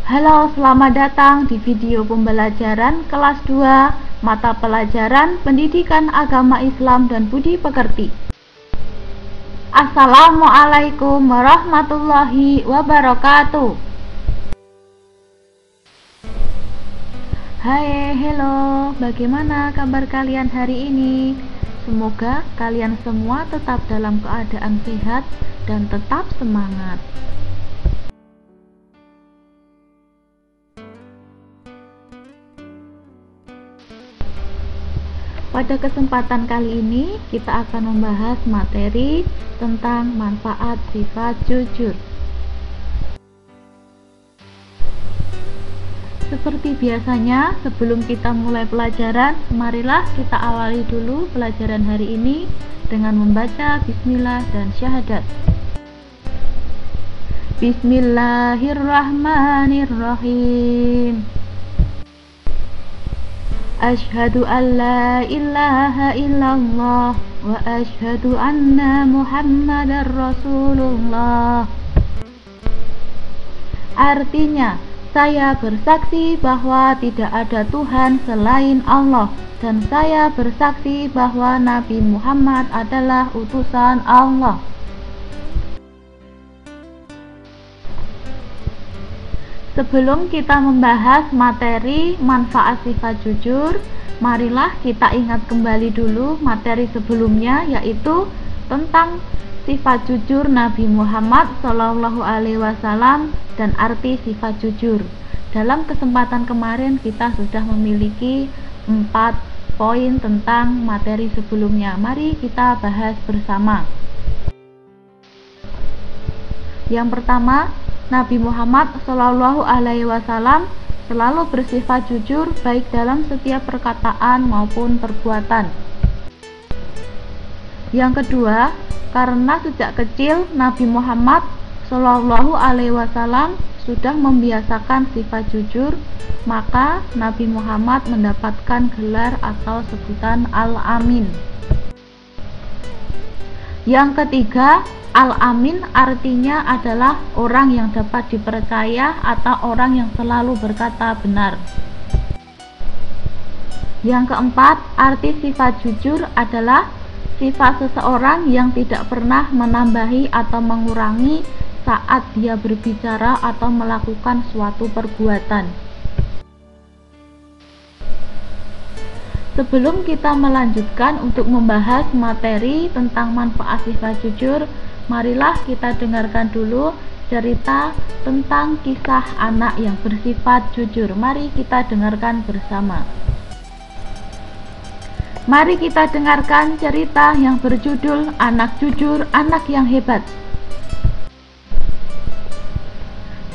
Halo, selamat datang di video pembelajaran kelas 2 mata pelajaran Pendidikan Agama Islam dan Budi Pekerti. Assalamualaikum warahmatullahi wabarakatuh. Hai, hello, bagaimana kabar kalian hari ini? Semoga kalian semua tetap dalam keadaan sehat dan tetap semangat. Pada kesempatan kali ini kita akan membahas materi tentang manfaat sifat jujur. Seperti biasanya, sebelum kita mulai pelajaran, marilah kita awali dulu pelajaran hari ini dengan membaca bismillah dan syahadat. Bismillahirrahmanirrahim. Asyhadu an la ilaha illallah wa asyhadu anna Muhammadar Rasulullah. Artinya, saya bersaksi bahwa tidak ada Tuhan selain Allah, dan saya bersaksi bahwa Nabi Muhammad adalah utusan Allah. Sebelum kita membahas materi manfaat sifat jujur, marilah kita ingat kembali dulu materi sebelumnya, yaitu tentang sifat jujur Nabi Muhammad SAW dan arti sifat jujur. Dalam kesempatan kemarin kita sudah memiliki 4 poin tentang materi sebelumnya. Mari kita bahas bersama. Yang pertama, Nabi Muhammad SAW selalu bersifat jujur baik dalam setiap perkataan maupun perbuatan. Yang kedua, karena sejak kecil Nabi Muhammad SAW sudah membiasakan sifat jujur, maka Nabi Muhammad mendapatkan gelar atau sebutan Al-Amin. Yang ketiga, Al-Amin artinya adalah orang yang dapat dipercaya atau orang yang selalu berkata benar. Yang keempat, arti sifat jujur adalah sifat seseorang yang tidak pernah menambahi atau mengurangi saat dia berbicara atau melakukan suatu perbuatan. Sebelum kita melanjutkan untuk membahas materi tentang manfaat sifat jujur, marilah kita dengarkan dulu cerita tentang kisah anak yang bersifat jujur. Mari kita dengarkan bersama. Mari kita dengarkan cerita yang berjudul Anak Jujur, Anak yang Hebat.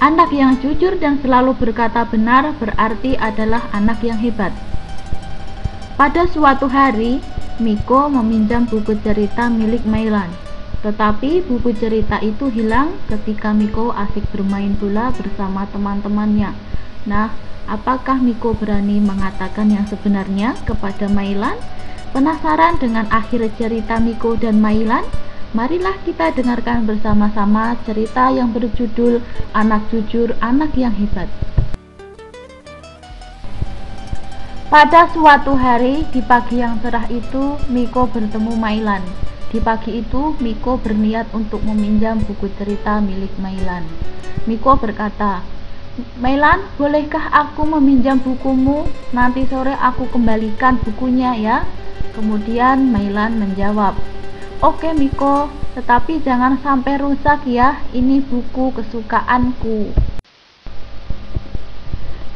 Anak yang jujur dan selalu berkata benar berarti adalah anak yang hebat. Pada suatu hari, Miko meminjam buku cerita milik Mailan. Tetapi buku cerita itu hilang ketika Miko asik bermain bola bersama teman-temannya. Nah, apakah Miko berani mengatakan yang sebenarnya kepada Mailan? Penasaran dengan akhir cerita Miko dan Mailan? Marilah kita dengarkan bersama-sama cerita yang berjudul Anak Jujur, Anak yang Hebat. Pada suatu hari di pagi yang cerah itu, Miko bertemu Mailan. Di pagi itu, Miko berniat untuk meminjam buku cerita milik Mailan. Miko berkata, "Mailan, bolehkah aku meminjam bukumu? Nanti sore aku kembalikan bukunya ya." Kemudian Mailan menjawab, "Oke Miko, tetapi jangan sampai rusak ya, ini buku kesukaanku."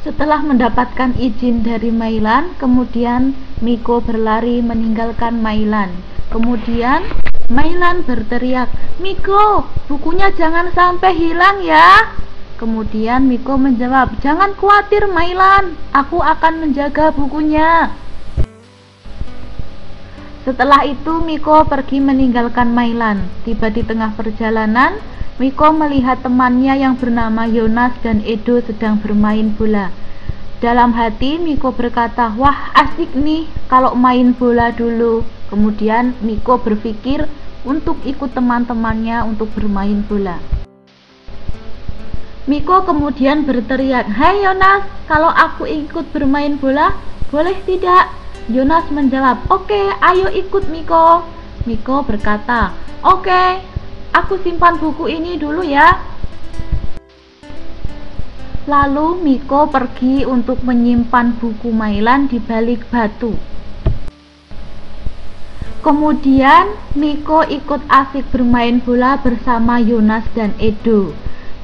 Setelah mendapatkan izin dari Mailan, kemudian Miko berlari meninggalkan Mailan. Kemudian Mailan berteriak, "Miko, bukunya jangan sampai hilang ya." Kemudian Miko menjawab, "Jangan khawatir Mailan, aku akan menjaga bukunya." Setelah itu Miko pergi meninggalkan Mailan. Tiba di tengah perjalanan, Miko melihat temannya yang bernama Yonas dan Edo sedang bermain bola. Dalam hati Miko berkata, "Wah, asik nih kalau main bola dulu." Kemudian Miko berpikir untuk ikut teman-temannya untuk bermain bola. Miko kemudian berteriak, "Hai Yonas, kalau aku ikut bermain bola, boleh tidak?" Yonas menjawab, "Oke, ayo ikut Miko." Miko berkata, "Oke, aku simpan buku ini dulu ya." Lalu Miko pergi untuk menyimpan buku Mailan di balik batu. Kemudian Miko ikut asik bermain bola bersama Yonas dan Edo.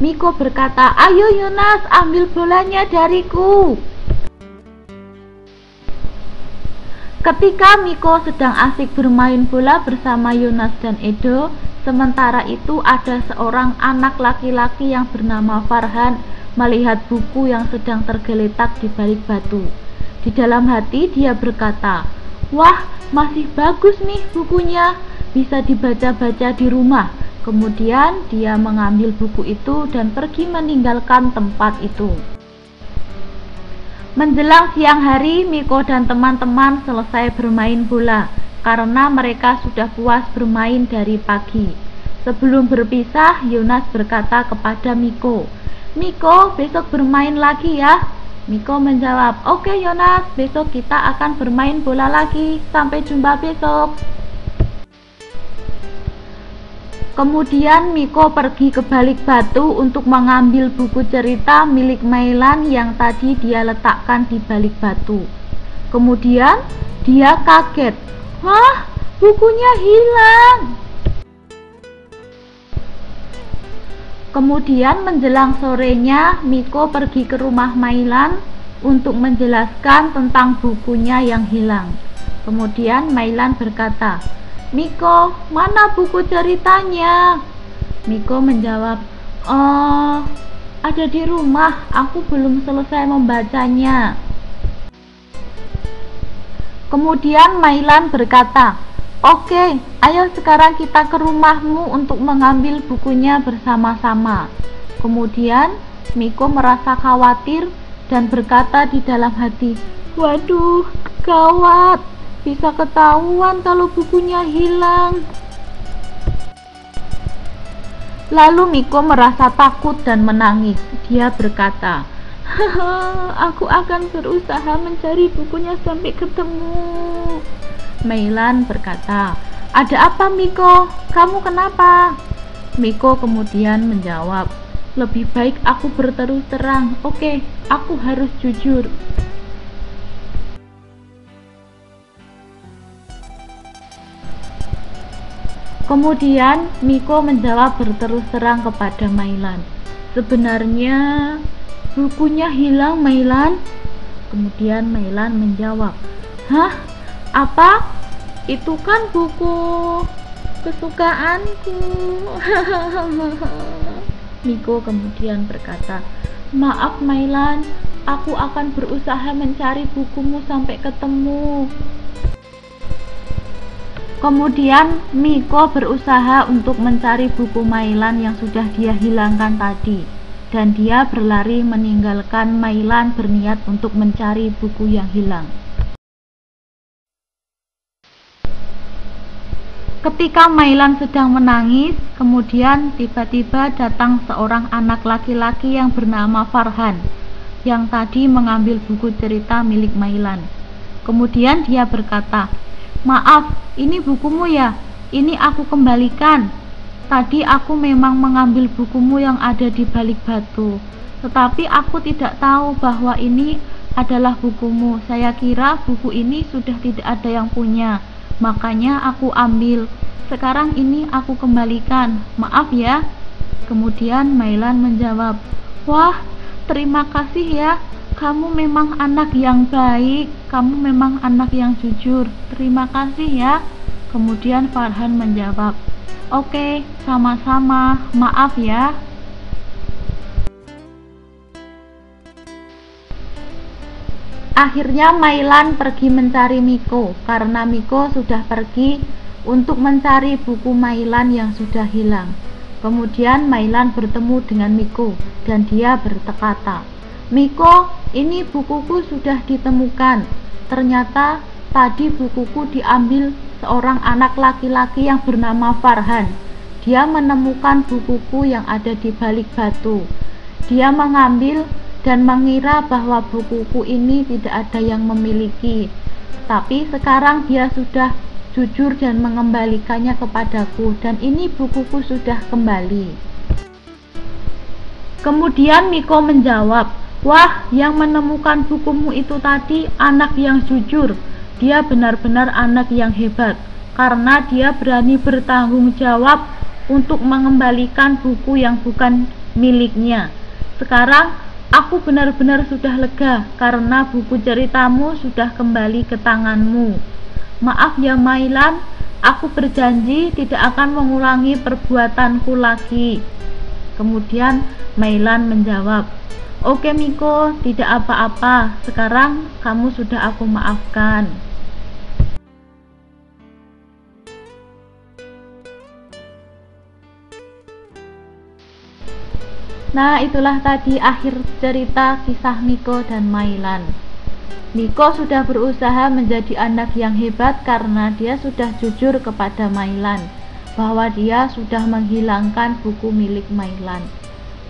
Miko berkata, "Ayo Yonas, ambil bolanya dariku." Ketika Miko sedang asik bermain bola bersama Yonas dan Edo, sementara itu ada seorang anak laki-laki yang bernama Farhan melihat buku yang sedang tergeletak di balik batu. Di dalam hati dia berkata, "Wah, masih bagus nih bukunya, bisa dibaca-baca di rumah." Kemudian dia mengambil buku itu dan pergi meninggalkan tempat itu. Menjelang siang hari, Miko dan teman-teman selesai bermain bola karena mereka sudah puas bermain dari pagi. Sebelum berpisah, Yonas berkata kepada Miko, "Miko, besok bermain lagi ya." Miko menjawab, "Oke Yonas, besok kita akan bermain bola lagi. Sampai jumpa besok." Kemudian Miko pergi ke balik batu untuk mengambil buku cerita milik Mailan yang tadi dia letakkan di balik batu. Kemudian dia kaget, "Wah, bukunya hilang." Kemudian menjelang sorenya, Miko pergi ke rumah Mailan untuk menjelaskan tentang bukunya yang hilang. Kemudian Mailan berkata, "Miko, mana buku ceritanya?" Miko menjawab, "Oh, ada di rumah, aku belum selesai membacanya." Kemudian Mailan berkata, "Oke, ayo sekarang kita ke rumahmu untuk mengambil bukunya bersama-sama." Kemudian Miko merasa khawatir dan berkata di dalam hati, "Waduh, gawat, bisa ketahuan kalau bukunya hilang." Lalu Miko merasa takut dan menangis. Dia berkata, "Aku akan berusaha mencari bukunya sampai ketemu." Mailan berkata, "Ada apa Miko? Kamu kenapa?" Miko kemudian menjawab, "Lebih baik aku berterus terang. Oke, aku harus jujur." Kemudian Miko menjawab berterus terang kepada Mailan, "Sebenarnya bukunya hilang Mailan." Kemudian Mailan menjawab, "Hah? Apa? Itu kan buku kesukaanku." Miko kemudian berkata, "Maaf Mailan, aku akan berusaha mencari bukumu sampai ketemu." Kemudian Miko berusaha untuk mencari buku Mailan yang sudah dia hilangkan tadi, dan dia berlari meninggalkan Mailan berniat untuk mencari buku yang hilang. Ketika Mailan sedang menangis, kemudian tiba-tiba datang seorang anak laki-laki yang bernama Farhan, yang tadi mengambil buku cerita milik Mailan. Kemudian dia berkata, "Maaf, ini bukumu ya? Ini aku kembalikan. Tadi aku memang mengambil bukumu yang ada di balik batu, tetapi aku tidak tahu bahwa ini adalah bukumu. Saya kira buku ini sudah tidak ada yang punya, makanya aku ambil. Sekarang ini aku kembalikan. Maaf ya." Kemudian Mailan menjawab, "Wah, terima kasih ya. Kamu memang anak yang baik, kamu memang anak yang jujur. Terima kasih ya." Kemudian Farhan menjawab, "Oke, sama-sama. Maaf ya." Akhirnya Mailan pergi mencari Miko karena Miko sudah pergi untuk mencari buku Mailan yang sudah hilang. Kemudian Mailan bertemu dengan Miko dan dia berkata, "Miko, ini bukuku sudah ditemukan. Ternyata tadi bukuku diambil seorang anak laki-laki yang bernama Farhan. Dia menemukan bukuku yang ada di balik batu. Dia mengambil dan mengira bahwa bukuku ini tidak ada yang memiliki, tapi sekarang dia sudah jujur dan mengembalikannya kepadaku, dan ini bukuku sudah kembali. Kemudian Miko menjawab, "Wah, yang menemukan bukumu itu tadi anak yang jujur. Dia benar-benar anak yang hebat, karena dia berani bertanggung jawab untuk mengembalikan buku yang bukan miliknya. Sekarang aku benar-benar sudah lega karena buku ceritamu sudah kembali ke tanganmu. Maaf ya Mailan, aku berjanji tidak akan mengulangi perbuatanku lagi." Kemudian Mailan menjawab, "Oke Miko, tidak apa-apa. Sekarang kamu sudah aku maafkan." Nah, itulah tadi akhir cerita kisah Miko dan Mailan. Miko sudah berusaha menjadi anak yang hebat karena dia sudah jujur kepada Mailan bahwa dia sudah menghilangkan buku milik Mailan.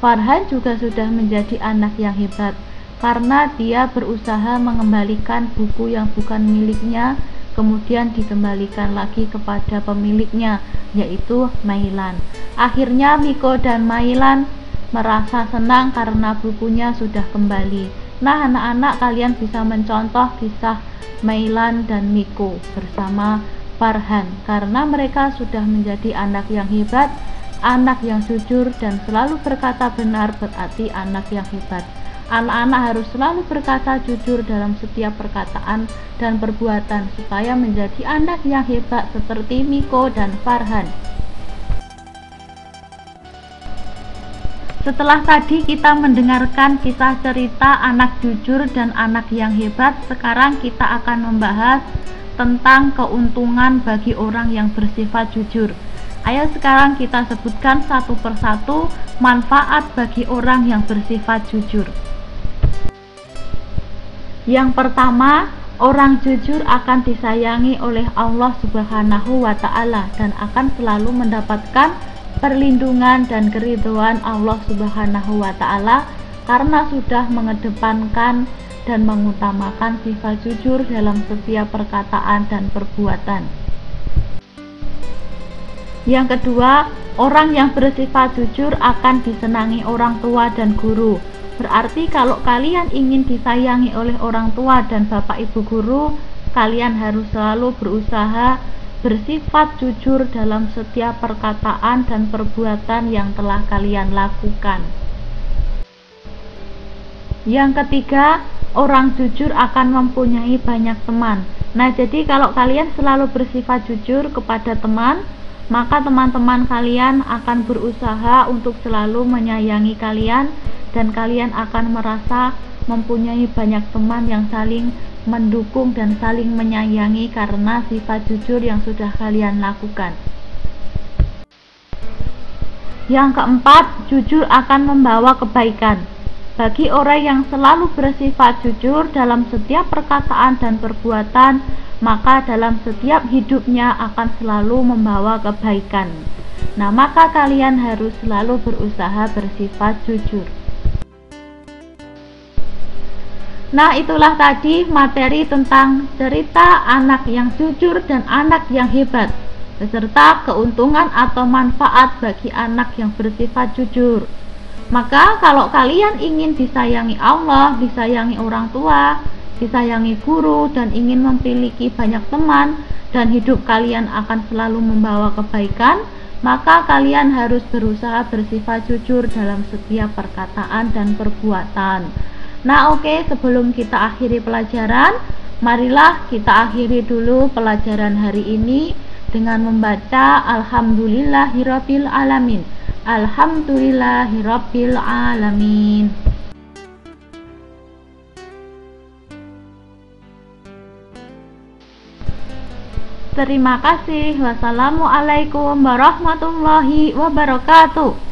Farhan juga sudah menjadi anak yang hebat karena dia berusaha mengembalikan buku yang bukan miliknya, kemudian dikembalikan lagi kepada pemiliknya, yaitu Mailan. Akhirnya Miko dan Mailan merasa senang karena bukunya sudah kembali. Nah, anak-anak, kalian bisa mencontoh kisah Mailan dan Miko bersama Farhan karena mereka sudah menjadi anak yang hebat, anak yang jujur dan selalu berkata benar, berarti anak yang hebat. Anak-anak harus selalu berkata jujur dalam setiap perkataan dan perbuatan supaya menjadi anak yang hebat seperti Miko dan Farhan. Setelah tadi kita mendengarkan kisah cerita anak jujur dan anak yang hebat, sekarang kita akan membahas tentang keuntungan bagi orang yang bersifat jujur. Ayo sekarang kita sebutkan satu persatu manfaat bagi orang yang bersifat jujur. Yang pertama, orang jujur akan disayangi oleh Allah Subhanahu wa Ta'ala dan akan selalu mendapatkan perlindungan dan keridhaan Allah Subhanahu wa Ta'ala karena sudah mengedepankan dan mengutamakan sifat jujur dalam setiap perkataan dan perbuatan. Yang kedua, orang yang bersifat jujur akan disenangi orang tua dan guru. Berarti kalau kalian ingin disayangi oleh orang tua dan bapak ibu guru, kalian harus selalu berusaha bersifat jujur dalam setiap perkataan dan perbuatan yang telah kalian lakukan. Yang ketiga, orang jujur akan mempunyai banyak teman. Nah, jadi kalau kalian selalu bersifat jujur kepada teman, maka teman-teman kalian akan berusaha untuk selalu menyayangi kalian dan kalian akan merasa mempunyai banyak teman yang saling mendukung dan saling menyayangi karena sifat jujur yang sudah kalian lakukan. Yang keempat, jujur akan membawa kebaikan. Bagi orang yang selalu bersifat jujur dalam setiap perkataan dan perbuatan, maka dalam setiap hidupnya akan selalu membawa kebaikan. Nah, maka kalian harus selalu berusaha bersifat jujur. Nah, itulah tadi materi tentang cerita anak yang jujur dan anak yang hebat, beserta keuntungan atau manfaat bagi anak yang bersifat jujur. Maka kalau kalian ingin disayangi Allah, disayangi orang tua, disayangi guru, dan ingin memiliki banyak teman, dan hidup kalian akan selalu membawa kebaikan, maka kalian harus berusaha bersifat jujur dalam setiap perkataan dan perbuatan. Nah, oke, sebelum kita akhiri pelajaran, marilah kita akhiri dulu pelajaran hari ini dengan membaca Alhamdulillahirabbil alamin. Alhamdulillahirabbil alamin. Terima kasih. Wassalamualaikum warahmatullahi wabarakatuh.